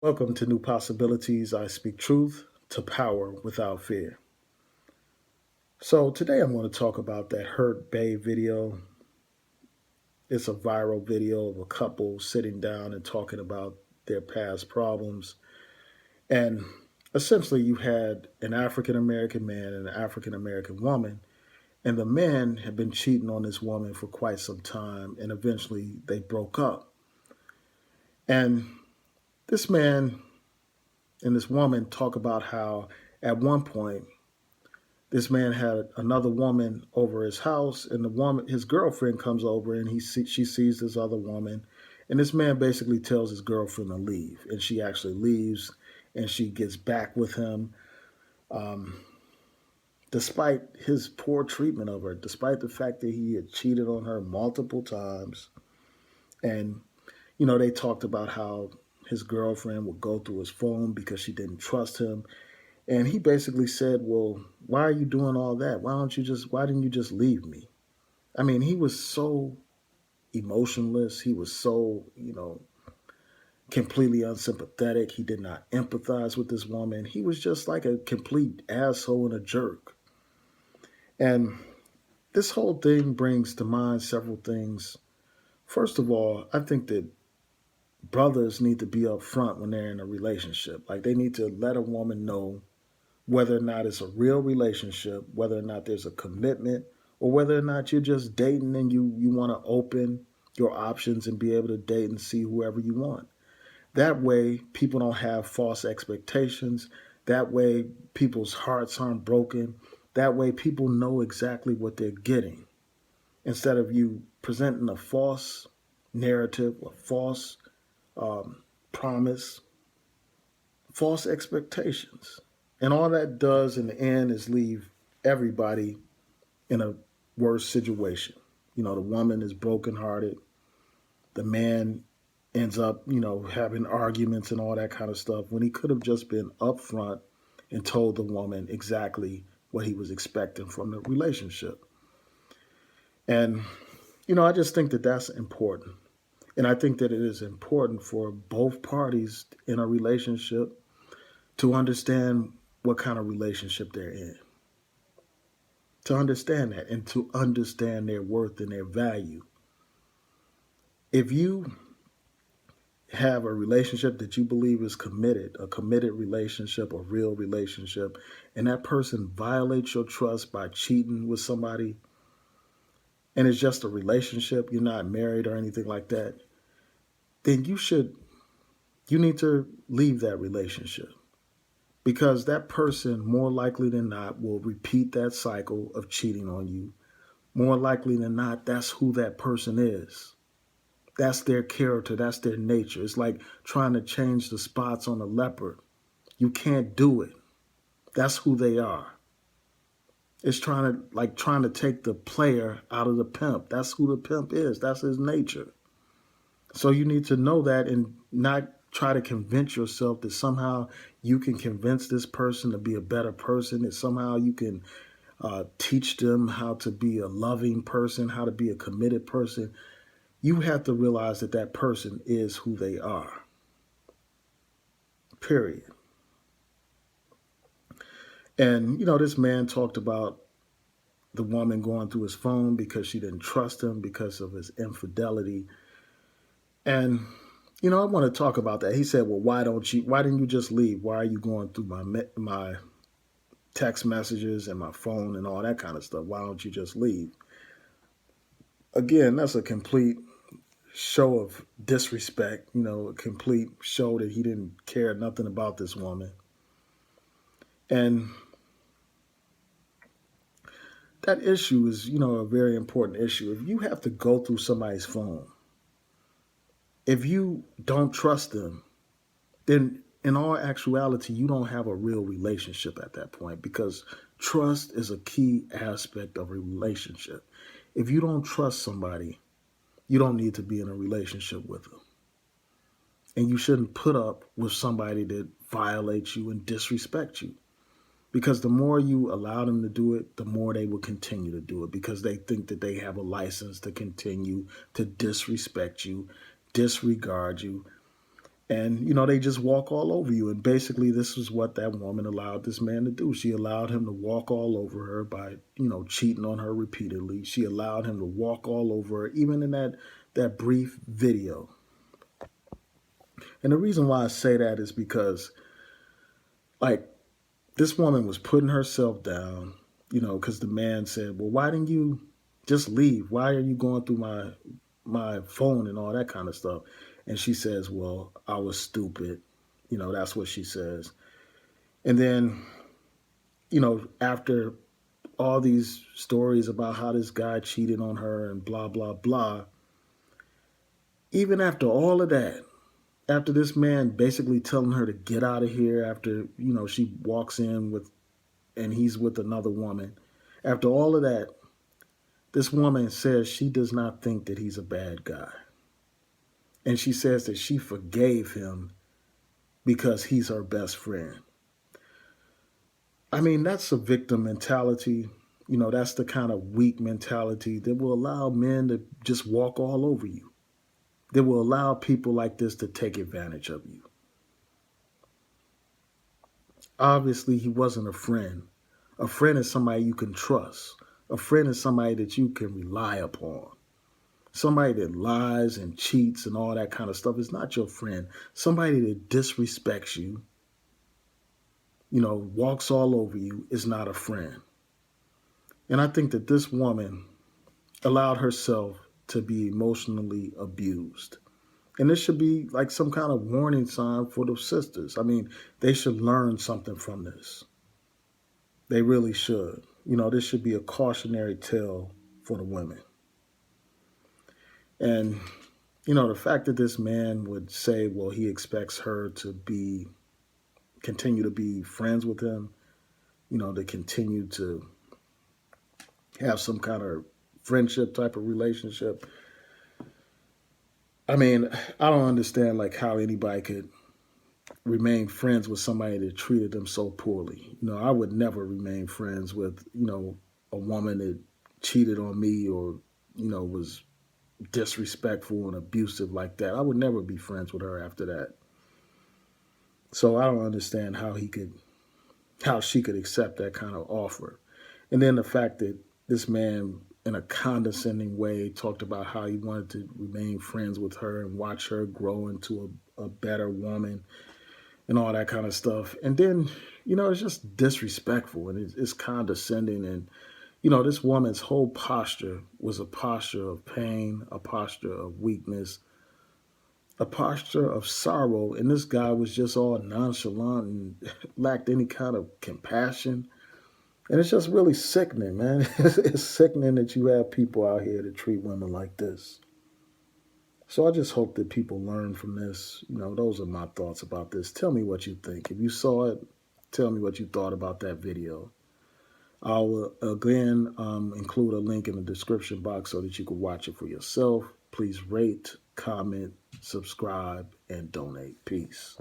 Welcome to New Possibilities. I speak truth to power without fear. So, today I'm going to talk about that Hurt Bay video. It's a viral video of a couple sitting down and talking about their past problems. And essentially, you had an African American man and an African American woman. And the man had been cheating on this woman for quite some time. And eventually, they broke up. And this man and this woman talk about how at one point this man had another woman over his house, and the woman, his girlfriend, comes over, and she sees this other woman, and this man basically tells his girlfriend to leave, and she actually leaves, and she gets back with him, um, despite his poor treatment of her, despite the fact that he had cheated on her multiple times, and they talked about how his girlfriend would go through his phone because she didn't trust him. And he basically said, "Well, why are you doing all that? Why didn't you just leave me?" I mean, he was so emotionless. He was so, completely unsympathetic. He did not empathize with this woman. He was just like a complete asshole and a jerk. And this whole thing brings to mind several things. First of all, I think that brothers need to be upfront when they're in a relationship. Like, they need to let a woman know whether or not it's a real relationship, whether or not there's a commitment, or whether or not you're just dating and you want to open your options and be able to date and see whoever you want. That way, people don't have false expectations. That way, people's hearts aren't broken. That way, people know exactly what they're getting instead of you presenting a false narrative, a false promise, false expectations. And all that does in the end is leave everybody in a worse situation. The woman is brokenhearted. The man ends up, having arguments and all that kind of stuff when he could have just been upfront and told the woman exactly what he was expecting from the relationship. And, I just think that that's important. And I think that it is important for both parties in a relationship to understand what kind of relationship they're in, to understand that and to understand their worth and their value. If you have a relationship that you believe is committed, a committed relationship, a real relationship, and that person violates your trust by cheating with somebody, and it's just a relationship, you're not married or anything like that, then you need to leave that relationship. Because that person, more likely than not, will repeat that cycle of cheating on you. More likely than not, that's who that person is. That's their character. That's their nature. It's like trying to change the spots on a leopard. You can't do it. That's who they are. It's trying to take the player out of the pimp. That's who the pimp is. That's his nature. So you need to know that and not try to convince yourself that somehow you can convince this person to be a better person, that somehow you can teach them how to be a loving person, how to be a committed person. You have to realize that that person is who they are. Period. And, this man talked about the woman going through his phone because she didn't trust him because of his infidelity. And, I want to talk about that. He said, "Well, why didn't you just leave? Why are you going through my text messages and my phone and all that kind of stuff? Why don't you just leave?" Again, that's a complete show of disrespect, a complete show that he didn't care nothing about this woman. And that issue is, a very important issue. If you have to go through somebody's phone, if you don't trust them, then in all actuality, you don't have a real relationship at that point, because trust is a key aspect of a relationship. If you don't trust somebody, you don't need to be in a relationship with them. And you shouldn't put up with somebody that violates you and disrespects you. Because the more you allow them to do it, the more they will continue to do it, because they think that they have a license to continue to disrespect you, disregard you, And, they just walk all over you. And basically, this is what that woman allowed this man to do. She allowed him to walk all over her by, cheating on her repeatedly. She allowed him to walk all over her, even in that brief video. And the reason why I say that is because, like, this woman was putting herself down, because the man said, "Well, why didn't you just leave? Why are you going through my phone and all that kind of stuff?" And she says, "Well, I was stupid." That's what she says. And then, after all these stories about how this guy cheated on her and blah, blah, blah, even after all of that, after this man basically telling her to get out of here, after, she walks in with, and he's with another woman, after all of that, this woman says she does not think that he's a bad guy. And she says that she forgave him because he's her best friend. I mean, that's a victim mentality. That's the kind of weak mentality that will allow men to just walk all over you, that will allow people like this to take advantage of you. Obviously, he wasn't a friend. A friend is somebody you can trust. A friend is somebody that you can rely upon. Somebody that lies and cheats and all that kind of stuff is not your friend. Somebody that disrespects you, walks all over you is not a friend. And I think that this woman allowed herself to be emotionally abused. And this should be like some kind of warning sign for the sisters. I mean, they should learn something from this. They really should. This should be a cautionary tale for the women. And, the fact that this man would say, well, he expects her to continue to be friends with him, to continue to have some kind of friendship type of relationship. I mean, I don't understand like how anybody could remain friends with somebody that treated them so poorly. I would never remain friends with, a woman that cheated on me or, was disrespectful and abusive like that. I would never be friends with her after that. So I don't understand how she could accept that kind of offer. And then the fact that this man, in a condescending way, talked about how he wanted to remain friends with her and watch her grow into a better woman and all that kind of stuff. And then, it's just disrespectful and it's condescending. And, this woman's whole posture was a posture of pain, a posture of weakness, a posture of sorrow. And this guy was just all nonchalant and lacked any kind of compassion. And it's just really sickening, man. It's sickening that you have people out here that treat women like this. So I just hope that people learn from this. Those are my thoughts about this. Tell me what you think. If you saw it, tell me what you thought about that video. I'll again include a link in the description box so that you can watch it for yourself. Please rate, comment, subscribe, and donate. Peace.